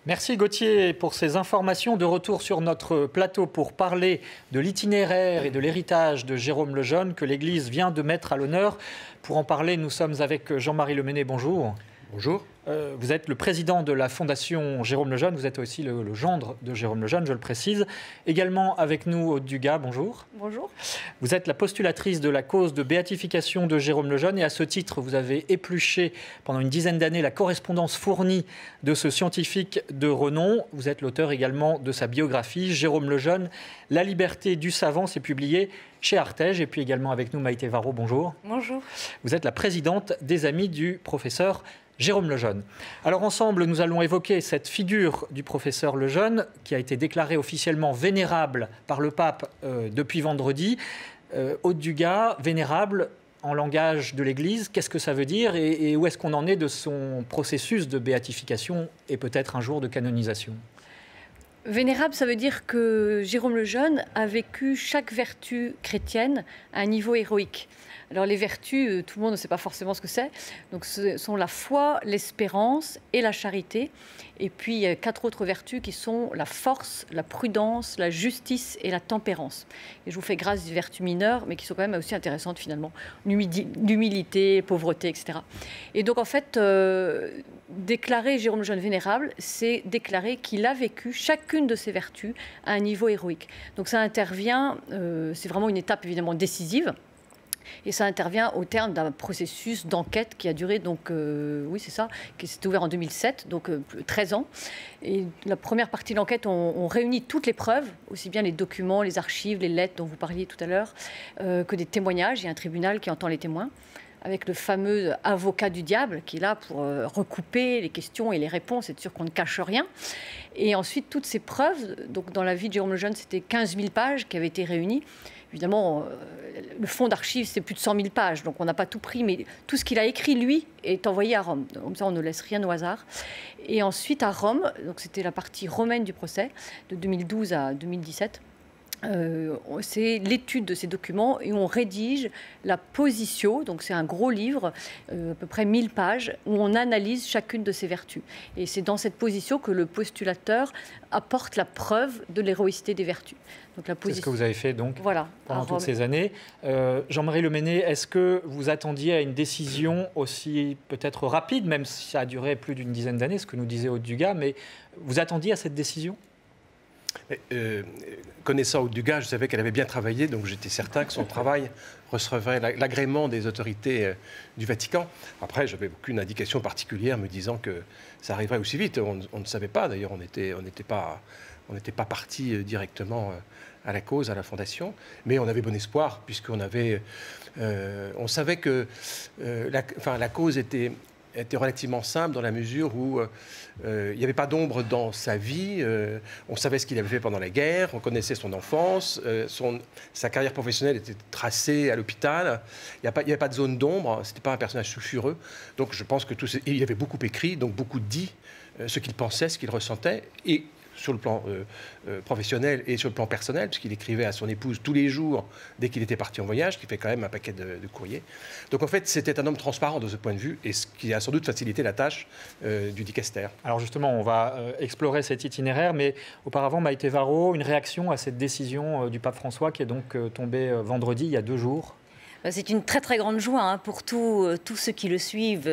Merci Gauthier pour ces informations. De retour sur notre plateau pour parler de l'itinéraire et de l'héritage de Jérôme Lejeune que l'Église vient de mettre à l'honneur. Pour en parler, nous sommes avec Jean-Marie Lemenné. Bonjour. Bonjour. Vous êtes le président de la Fondation Jérôme Lejeune. Vous êtes aussi le gendre de Jérôme Lejeune, je le précise. Également avec nous, Aude Dugas. Bonjour. Bonjour. Vous êtes la postulatrice de la cause de béatification de Jérôme Lejeune. Et à ce titre, vous avez épluché pendant une dizaine d'années la correspondance fournie de ce scientifique de renom. Vous êtes l'auteur également de sa biographie, Jérôme Lejeune, La liberté du savant. C'est publié chez Artege. Et puis également avec nous, Maïté Varro. Bonjour. Bonjour. Vous êtes la présidente des Amis du professeur Jérôme Lejeune. Alors ensemble, nous allons évoquer cette figure du professeur Lejeune qui a été déclarée officiellement vénérable par le pape depuis vendredi. Aude Dugas, vénérable en langage de l'Église, qu'est-ce que ça veut dire et où est-ce qu'on en est de son processus de béatification et peut-être un jour de canonisation ? Vénérable, ça veut dire que Jérôme Lejeune a vécu chaque vertu chrétienne à un niveau héroïque. Alors les vertus, tout le monde ne sait pas forcément ce que c'est. Donc ce sont la foi, l'espérance et la charité. Et puis il y a 4 autres vertus qui sont la force, la prudence, la justice et la tempérance. Et je vous fais grâce des vertus mineures, mais qui sont quand même aussi intéressantes finalement. L'humilité, pauvreté, etc. Et donc en fait, déclarer Jérôme Lejeune vénérable, c'est déclarer qu'il a vécu chacune de ces vertus à un niveau héroïque. Donc ça intervient, c'est vraiment une étape évidemment décisive. Et ça intervient au terme d'un processus d'enquête qui a duré, donc, oui c'est ça, qui s'est ouvert en 2007, donc 13 ans. Et la première partie de l'enquête, on réunit toutes les preuves, aussi bien les documents, les archives, les lettres dont vous parliez tout à l'heure, que des témoignages. Il y a un tribunal qui entend les témoins, avec le fameux avocat du diable qui est là pour recouper les questions et les réponses, être sûr qu'on ne cache rien. Et ensuite, toutes ces preuves, donc dans la vie de Jérôme Lejeune, c'était 15 000 pages qui avaient été réunies. Évidemment, le fonds d'archives, c'est plus de 100 000 pages, donc on n'a pas tout pris, mais tout ce qu'il a écrit, lui, est envoyé à Rome. Comme ça, on ne laisse rien au hasard. Et ensuite, à Rome, donc c'était la partie romaine du procès, de 2012 à 2017, c'est l'étude de ces documents et on rédige la positio, donc c'est un gros livre, à peu près 1000 pages, où on analyse chacune de ces vertus. Et c'est dans cette positio que le postulateur apporte la preuve de l'héroïcité des vertus. C'est ce que vous avez fait donc voilà, pendant toutes ces années. Jean-Marie Lemenné, est-ce que vous attendiez à une décision aussi peut-être rapide, même si ça a duré plus d'une dizaine d'années, ce que nous disait Aude Dugas, mais vous attendiez à cette décision ? Connaissant Aude Dugas, je savais qu'elle avait bien travaillé, donc j'étais certain que son travail recevrait l'agrément des autorités du Vatican. Après, je n'avais aucune indication particulière me disant que ça arriverait aussi vite. On ne savait pas, d'ailleurs, on n'était pas parti directement à la cause, à la Fondation, mais on avait bon espoir, puisqu'on avait, on savait que la cause était relativement simple dans la mesure où il n'y avait pas d'ombre dans sa vie. On savait ce qu'il avait fait pendant la guerre, on connaissait son enfance, sa carrière professionnelle était tracée à l'hôpital. Il n'y avait pas de zone d'ombre, ce n'était pas un personnage sulfureux. Donc je pense que il avait beaucoup écrit, donc beaucoup dit ce qu'il pensait, ce qu'il ressentait. Et sur le plan professionnel et sur le plan personnel, puisqu'il écrivait à son épouse tous les jours dès qu'il était parti en voyage, ce qui fait quand même un paquet de courriers. Donc en fait, c'était un homme transparent de ce point de vue, et ce qui a sans doute facilité la tâche du dicaster. Alors justement, on va explorer cet itinéraire, mais auparavant, Maïté Varro, une réaction à cette décision du pape François qui est donc tombée vendredi, il y a 2 jours. C'est une très très grande joie pour tous ceux qui le suivent,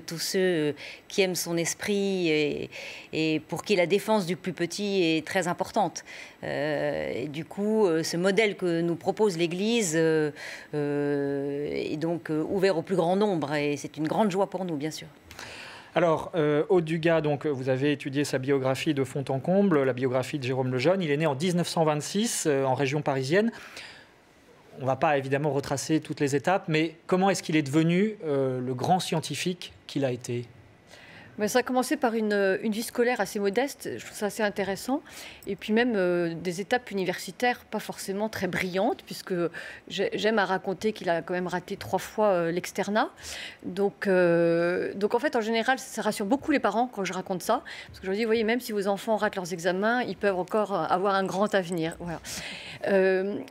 tous ceux qui aiment son esprit et pour qui la défense du plus petit est très importante. Et du coup, ce modèle que nous propose l'Église est donc ouvert au plus grand nombre et c'est une grande joie pour nous, bien sûr. Alors, Aude Dugas, donc, vous avez étudié sa biographie de fond en comble, la biographie de Jérôme Lejeune. Il est né en 1926 en région parisienne. On ne va pas évidemment retracer toutes les étapes, mais comment est-ce qu'il est devenu le grand scientifique qu'il a été ? Mais ça a commencé par une vie scolaire assez modeste, je trouve ça assez intéressant. Et puis même des étapes universitaires pas forcément très brillantes, puisque j'aime à raconter qu'il a quand même raté 3 fois l'externat. Donc en fait, en général, ça rassure beaucoup les parents quand je raconte ça. Parce que je leur dis, vous voyez, même si vos enfants ratent leurs examens, ils peuvent encore avoir un grand avenir. Voilà.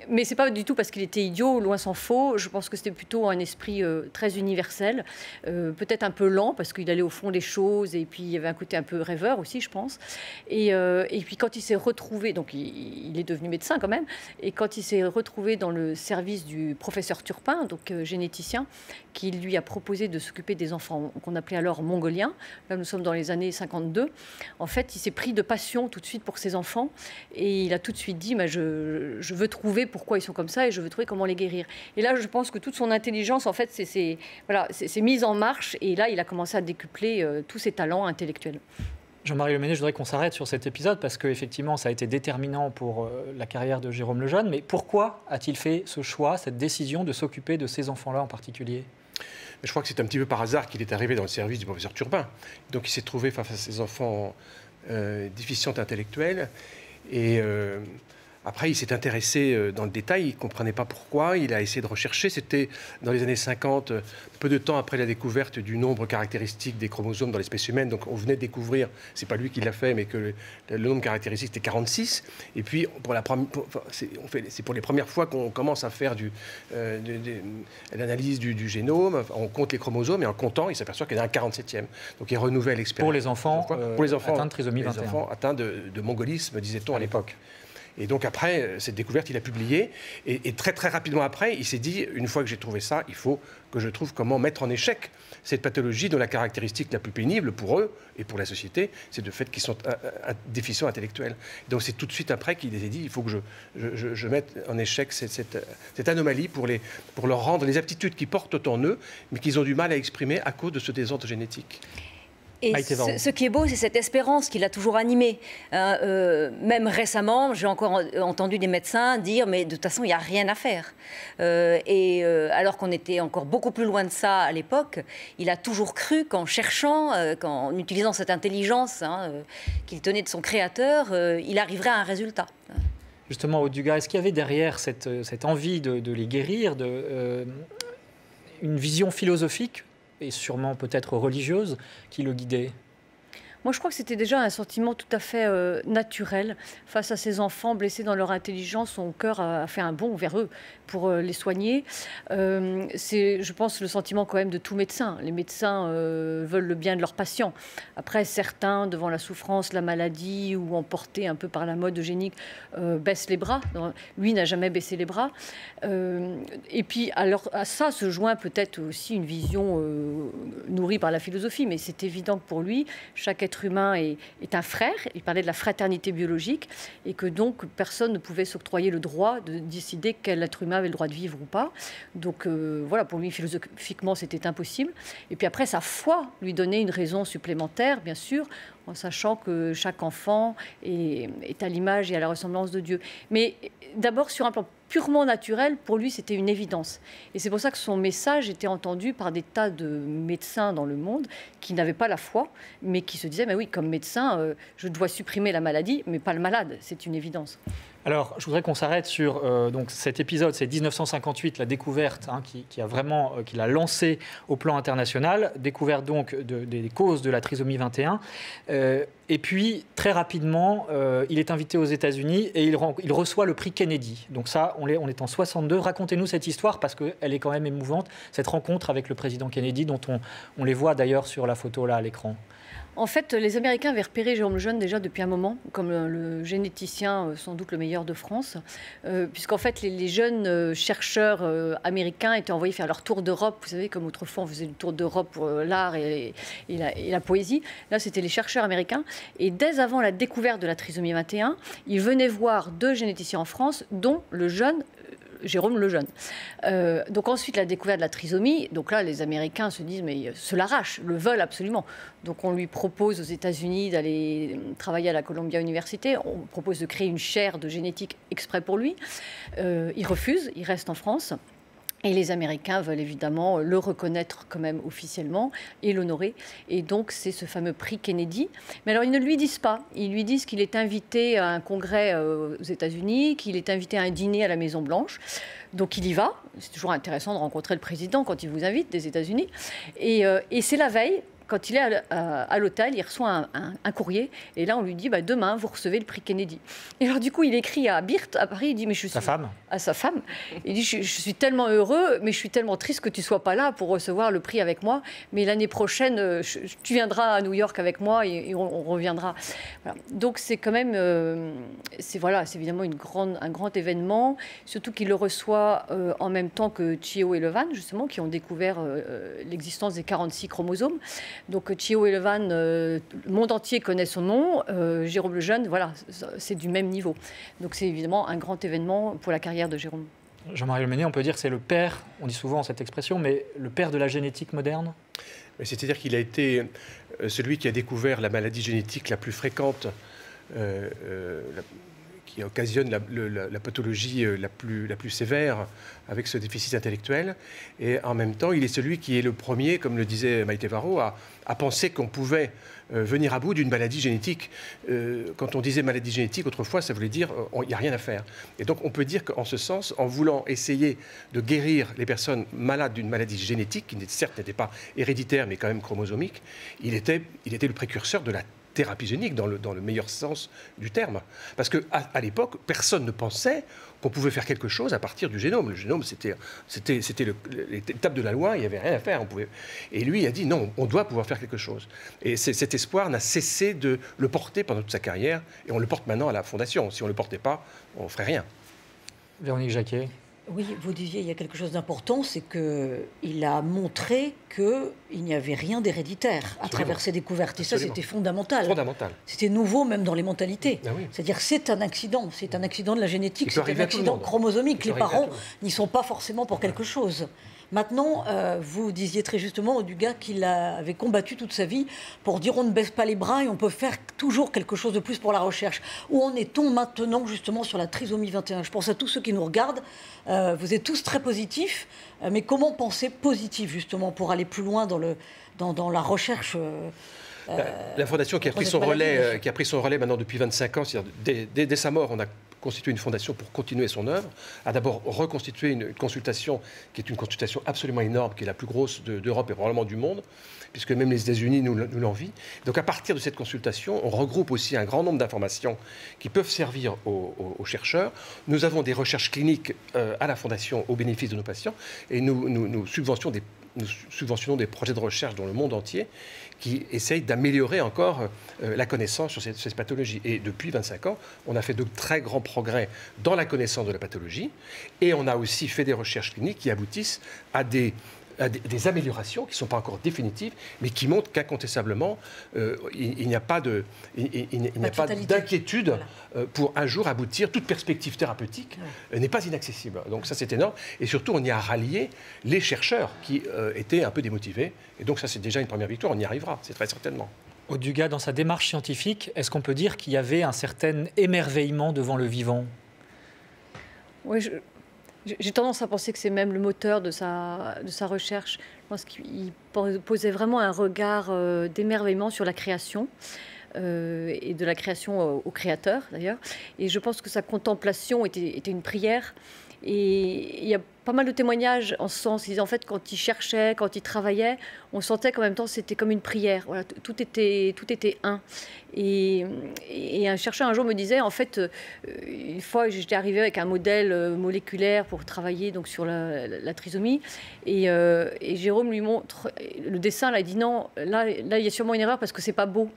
Mais ce n'est pas du tout parce qu'il était idiot, loin s'en faut. Je pense que c'était plutôt un esprit très universel, peut-être un peu lent, parce qu'il allait au fond des choses, choses, et puis il y avait un côté un peu rêveur aussi, je pense. Et puis quand il s'est retrouvé, donc il est devenu médecin quand même, et quand il s'est retrouvé dans le service du professeur Turpin, donc généticien, qui lui a proposé de s'occuper des enfants qu'on appelait alors mongoliens, là nous sommes dans les années 52, en fait il s'est pris de passion tout de suite pour ses enfants, et il a tout de suite dit je veux trouver pourquoi ils sont comme ça, et je veux trouver comment les guérir. Et là je pense que toute son intelligence en fait s'est mise en marche, et là il a commencé à décupler tous ses talents intellectuels. Jean-Marie Lemenez, je voudrais qu'on s'arrête sur cet épisode parce qu'effectivement, ça a été déterminant pour la carrière de Jérôme Lejeune. Mais pourquoi a-t-il fait ce choix, cette décision de s'occuper de ces enfants-là en particulier ? Je crois que c'est un petit peu par hasard qu'il est arrivé dans le service du professeur Turpin. Donc il s'est trouvé face à ces enfants déficients intellectuels. Et après, il s'est intéressé dans le détail, il ne comprenait pas pourquoi, il a essayé de rechercher. C'était dans les années 50, peu de temps après la découverte du nombre caractéristique des chromosomes dans l'espèce humaine. Donc on venait de découvrir, c'est pas lui qui l'a fait, mais que le nombre caractéristique était 46. Et puis c'est pour les premières fois qu'on commence à faire l'analyse du génome. On compte les chromosomes et en comptant, il s'aperçoit qu'il y en a un 47e. Donc il renouvelle l'expérience. Pour les enfants atteints de trisomie 21. Les enfants atteints de mongolisme, disait-on à l'époque. Et donc après cette découverte, il a publié. Et très très rapidement après, il s'est dit, une fois que j'ai trouvé ça, il faut que je trouve comment mettre en échec cette pathologie dont la caractéristique la plus pénible pour eux et pour la société, c'est le fait qu'ils sont déficients intellectuels. Donc c'est tout de suite après qu'il s'est dit, il faut que je mette en échec cette anomalie pour leur rendre les aptitudes qu'ils portent en eux, mais qu'ils ont du mal à exprimer à cause de ce désordre génétique. Et ce qui est beau, c'est cette espérance qui l'a toujours animé. Même récemment, j'ai encore entendu des médecins dire « mais de toute façon, il n'y a rien à faire ». Alors qu'on était encore beaucoup plus loin de ça à l'époque, il a toujours cru qu'en cherchant, qu'en utilisant cette intelligence qu'il tenait de son créateur, il arriverait à un résultat. Justement, Aude Dugas, est-ce qu'il y avait derrière cette envie de les guérir, une vision philosophique et sûrement peut-être religieuse qui le guidait ? Moi, je crois que c'était déjà un sentiment tout à fait naturel. Face à ces enfants blessés dans leur intelligence, son cœur a fait un bond vers eux pour les soigner. C'est, je pense, le sentiment quand même de tout médecin. Les médecins veulent le bien de leurs patients. Après, certains, devant la souffrance, la maladie ou emportés un peu par la mode eugénique, baissent les bras. Lui n'a jamais baissé les bras. Et puis, alors, à ça se joint peut-être aussi une vision nourrie par la philosophie. Mais c'est évident que pour lui, chaque être humain est un frère. Il parlait de la fraternité biologique et que donc personne ne pouvait s'octroyer le droit de décider quel être humain avait le droit de vivre ou pas. Donc voilà, pour lui, philosophiquement, c'était impossible. Et puis après, sa foi lui donnait une raison supplémentaire, bien sûr, en sachant que chaque enfant est à l'image et à la ressemblance de Dieu. Mais d'abord, sur un plan purement naturel, pour lui, c'était une évidence. Et c'est pour ça que son message était entendu par des tas de médecins dans le monde qui n'avaient pas la foi, mais qui se disaient, mais oui, comme médecin, je dois supprimer la maladie, mais pas le malade, c'est une évidence. Alors, je voudrais qu'on s'arrête sur donc cet épisode, c'est 1958, la découverte qui l'a lancé au plan international, découverte donc des causes de la trisomie 21. Et puis, très rapidement, il est invité aux États-Unis et il reçoit le prix Kennedy. Donc ça, on est en 62. Racontez-nous cette histoire parce qu'elle est quand même émouvante, cette rencontre avec le président Kennedy, dont on les voit d'ailleurs sur la photo là à l'écran. En fait, les Américains avaient repéré Jérôme Lejeune déjà depuis un moment, comme le généticien sans doute le meilleur de France, puisqu'en fait, les jeunes chercheurs américains étaient envoyés faire leur tour d'Europe. Vous savez, comme autrefois, on faisait le tour d'Europe pour l'art et la poésie. Là, c'était les chercheurs américains. Et dès avant la découverte de la trisomie 21, ils venaient voir 2 généticiens en France, dont le jeune Jérôme Lejeune. Donc ensuite, la découverte de la trisomie, donc là, les Américains se disent, mais se l'arrachent, le veulent absolument. Donc on lui propose aux États-Unis d'aller travailler à la Columbia University, on propose de créer une chaire de génétique exprès pour lui. Il refuse, il reste en France. Et les Américains veulent évidemment le reconnaître quand même officiellement et l'honorer. Et donc, c'est ce fameux prix Kennedy. Mais alors, ils ne lui disent pas. Ils lui disent qu'il est invité à un congrès aux États-Unis, qu'il est invité à un dîner à la Maison-Blanche. Donc, il y va. C'est toujours intéressant de rencontrer le président quand il vous invite des États-Unis. Et c'est la veille quand il est à l'hôtel, il reçoit un courrier, et là on lui dit demain vous recevez le prix Kennedy. Et alors du coup il écrit à Birth à Paris, il dit mais je suis sa femme. À sa femme, il dit je suis tellement heureux, mais je suis tellement triste que tu sois pas là pour recevoir le prix avec moi, mais l'année prochaine tu viendras à New York avec moi et on reviendra. Voilà. Donc c'est quand même c'est évidemment un grand événement, surtout qu'il le reçoit en même temps que Chio et Levan, justement, qui ont découvert l'existence des 46 chromosomes. Donc Chio et Levan, le monde entier connaît son nom. Jérôme Lejeune, voilà, c'est du même niveau. Donc c'est évidemment un grand événement pour la carrière de Jérôme. Jean-Marie Lemenné, on peut dire que c'est le père, on dit souvent cette expression, mais le père de la génétique moderne? C'est-à-dire qu'il a été celui qui a découvert la maladie génétique la plus fréquente, qui occasionne la pathologie la plus sévère avec ce déficit intellectuel. Et en même temps, il est celui qui est le premier, comme le disait Maïté Varro, à penser qu'on pouvait venir à bout d'une maladie génétique. Quand on disait maladie génétique, autrefois, ça voulait dire il n'y a rien à faire. Et donc, on peut dire qu'en ce sens, en voulant essayer de guérir les personnes malades d'une maladie génétique, qui certes n'était pas héréditaire, mais quand même chromosomique, il était le précurseur de la thérapie génique dans le meilleur sens du terme. Parce qu'à l'époque, personne ne pensait qu'on pouvait faire quelque chose à partir du génome. Le génome, c'était l'étape de la loi, il n'y avait rien à faire. Et lui, il a dit non, on doit pouvoir faire quelque chose. Et cet espoir n'a cessé de le porter pendant toute sa carrière, et on le porte maintenant à la Fondation. Si on ne le portait pas, on ne ferait rien. Véronique Jacquet. Oui, vous disiez, il y a quelque chose d'important, c'est qu'il a montré qu'il n'y avait rien d'héréditaire à travers ses découvertes. Et ça, c'était fondamental. C'était nouveau même dans les mentalités. Ah oui. C'est-à-dire c'est un accident de la génétique, c'est un accident chromosomique. Les parents n'y sont pas forcément pour quelque chose. Maintenant, vous disiez très justement du gars qui avait combattu toute sa vie pour dire on ne baisse pas les bras et on peut faire toujours quelque chose de plus pour la recherche. Où en est-on maintenant justement sur la trisomie 21? Je pense à tous ceux qui nous regardent. Vous êtes tous très positifs, mais comment penser positif justement pour aller plus loin dans la recherche la Fondation qui a pris son relais maintenant depuis 25 ans, c'est-à-dire dès sa mort, on a constitué une fondation pour continuer son œuvre, a d'abord reconstitué une consultation qui est une consultation absolument énorme, qui est la plus grosse d'Europe et probablement du monde, puisque même les États-Unis nous l'envient. Donc à partir de cette consultation, on regroupe aussi un grand nombre d'informations qui peuvent servir aux chercheurs. Nous avons des recherches cliniques à la Fondation au bénéfice de nos patients, et nous subventionnons des projets de recherche dans le monde entier qui essayent d'améliorer encore la connaissance sur ces pathologies. Et depuis 25 ans, on a fait de très grands progrès dans la connaissance de la pathologie, et on a aussi fait des recherches cliniques qui aboutissent à des améliorations qui ne sont pas encore définitives, mais qui montrent qu'incontestablement, il n'y a pas d'inquiétude pour un jour aboutir. Toute perspective thérapeutique n'est pas inaccessible. Donc ça, c'est énorme. Et surtout, on y a rallié les chercheurs qui étaient un peu démotivés. Et donc ça, c'est déjà une première victoire. On y arrivera, c'est très certainement. Aude Dugas, dans sa démarche scientifique, est-ce qu'on peut dire qu'il y avait un certain émerveillement devant le vivant? Oui, j'ai tendance à penser que c'est même le moteur de sa recherche. Je pense qu'il posait vraiment un regard d'émerveillement sur la création et de la création au créateur, d'ailleurs. Et je pense que sa contemplation était une prière. Et il y a pas mal de témoignages en ce sens. Ils disaient, en fait, quand il cherchait, quand il travaillait, on sentait qu'en même temps, c'était comme une prière. Voilà, tout était un. Et un chercheur un jour me disait, en fait, une fois, j'étais arrivée avec un modèle moléculaire pour travailler donc, sur la trisomie. Et Jérôme lui montre le dessin. Là, il dit, non, là, il y a sûrement une erreur parce que c'est pas beau.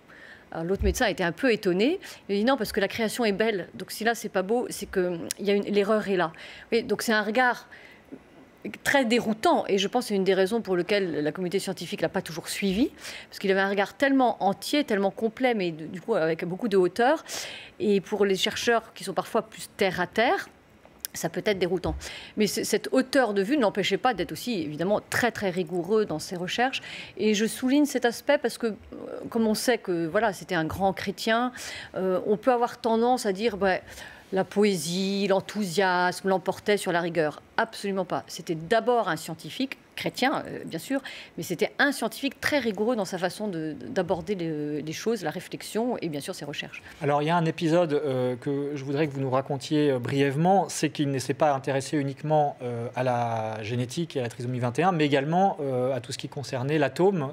L'autre médecin a été un peu étonné. Il a dit non, parce que la création est belle. Donc si là, c'est pas beau, c'est que l'erreur est là. Oui, donc c'est un regard très déroutant. Et je pense que c'est une des raisons pour lesquelles la communauté scientifique ne l'a pas toujours suivi. Parce qu'il avait un regard tellement entier, tellement complet, mais du coup avec beaucoup de hauteur. Et pour les chercheurs qui sont parfois plus terre à terre, ça peut être déroutant. Mais cette hauteur de vue ne l'empêchait pas d'être aussi, évidemment, très, très rigoureux dans ses recherches. Et je souligne cet aspect parce que, comme on sait que voilà, c'était un grand chrétien, on peut avoir tendance à dire la poésie, l'enthousiasme l'emportait sur la rigueur. Absolument pas. C'était d'abord un scientifique chrétien, bien sûr, mais c'était un scientifique très rigoureux dans sa façon d'aborder les choses, la réflexion et bien sûr ses recherches. Alors il y a un épisode que je voudrais que vous nous racontiez brièvement, c'est qu'il ne s'est pas intéressé uniquement à la génétique et à la trisomie 21, mais également à tout ce qui concernait l'atome.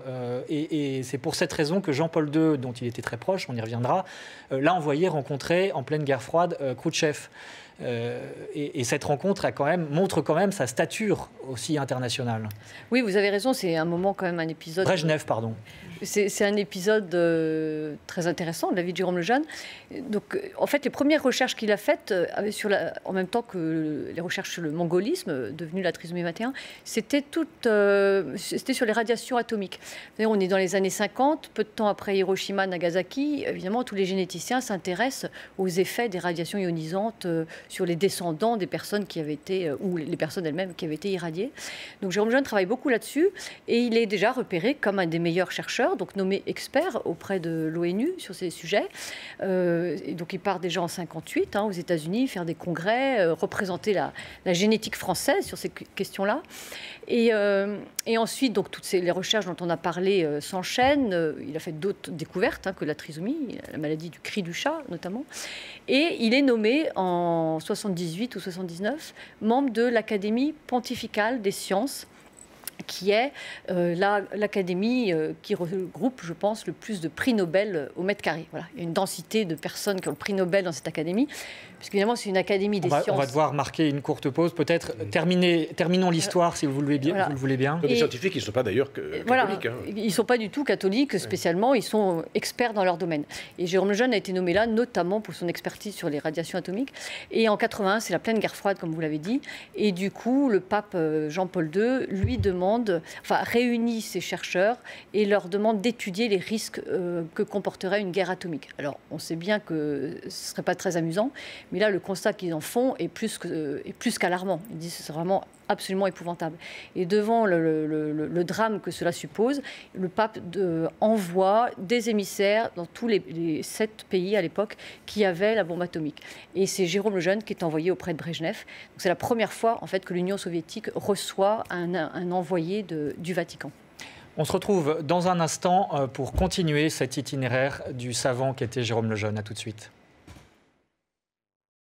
Et c'est pour cette raison que Jean-Paul II, dont il était très proche, on y reviendra, l'a envoyé rencontrer en pleine guerre froide Khrouchtchev. Et cette rencontre montre quand même sa stature aussi internationale. Oui, vous avez raison, c'est un moment quand même, un épisode... Brejnev, pardon. C'est un épisode très intéressant de la vie de Jérôme Lejeune. Donc, en fait, les premières recherches qu'il a faites, en même temps que les recherches sur le mongolisme, devenu la trisomie 21, c'était sur les radiations atomiques. On est dans les années 50, peu de temps après Hiroshima, Nagasaki. Évidemment, tous les généticiens s'intéressent aux effets des radiations ionisantes sur les descendants des personnes qui avaient été, ou les personnes elles-mêmes qui avaient été irradiées. Donc, Jérôme Lejeune travaille beaucoup là-dessus et il est déjà repéré comme un des meilleurs chercheurs, donc nommé expert auprès de l'ONU sur ces sujets. Et donc il part déjà en 1958 aux États-Unis faire des congrès, représenter la génétique française sur ces questions-là. Et ensuite, donc toutes les recherches dont on a parlé s'enchaînent. Il a fait d'autres découvertes que la trisomie, la maladie du cri du chat notamment. Et il est nommé en 78 ou 79 membre de l'Académie pontificale des sciences, qui est l'académie qui regroupe, je pense, le plus de prix Nobel au mètre carré. Voilà. Il y a une densité de personnes qui ont le prix Nobel dans cette académie, puisqu'évidemment, c'est une académie des sciences. On va devoir marquer une courte pause, peut-être. Terminons l'histoire, si vous le voulez bien. Voilà. Vous le voulez bien. Les scientifiques, ils ne sont pas d'ailleurs catholiques. Voilà. Ils ne sont pas du tout catholiques, spécialement. Ils sont experts dans leur domaine. Et Jérôme Lejeune a été nommé là, notamment pour son expertise sur les radiations atomiques. Et en 81, c'est la pleine guerre froide, comme vous l'avez dit. Et du coup, le pape Jean-Paul II lui réunit ses chercheurs et leur demande d'étudier les risques que comporterait une guerre atomique. Alors, on sait bien que ce ne serait pas très amusant, mais là, le constat qu'ils en font est plus qu'alarmant. Ils disent que c'est vraiment absolument épouvantable. Et devant le drame que cela suppose, le pape envoie des émissaires dans tous les 7 pays à l'époque qui avaient la bombe atomique. Et c'est Jérôme Lejeune qui est envoyé auprès de Brejnev. Donc c'est la première fois en fait que l'Union soviétique reçoit un envoyé du Vatican. On se retrouve dans un instant pour continuer cet itinéraire du savant qu'était Jérôme Lejeune. À tout de suite.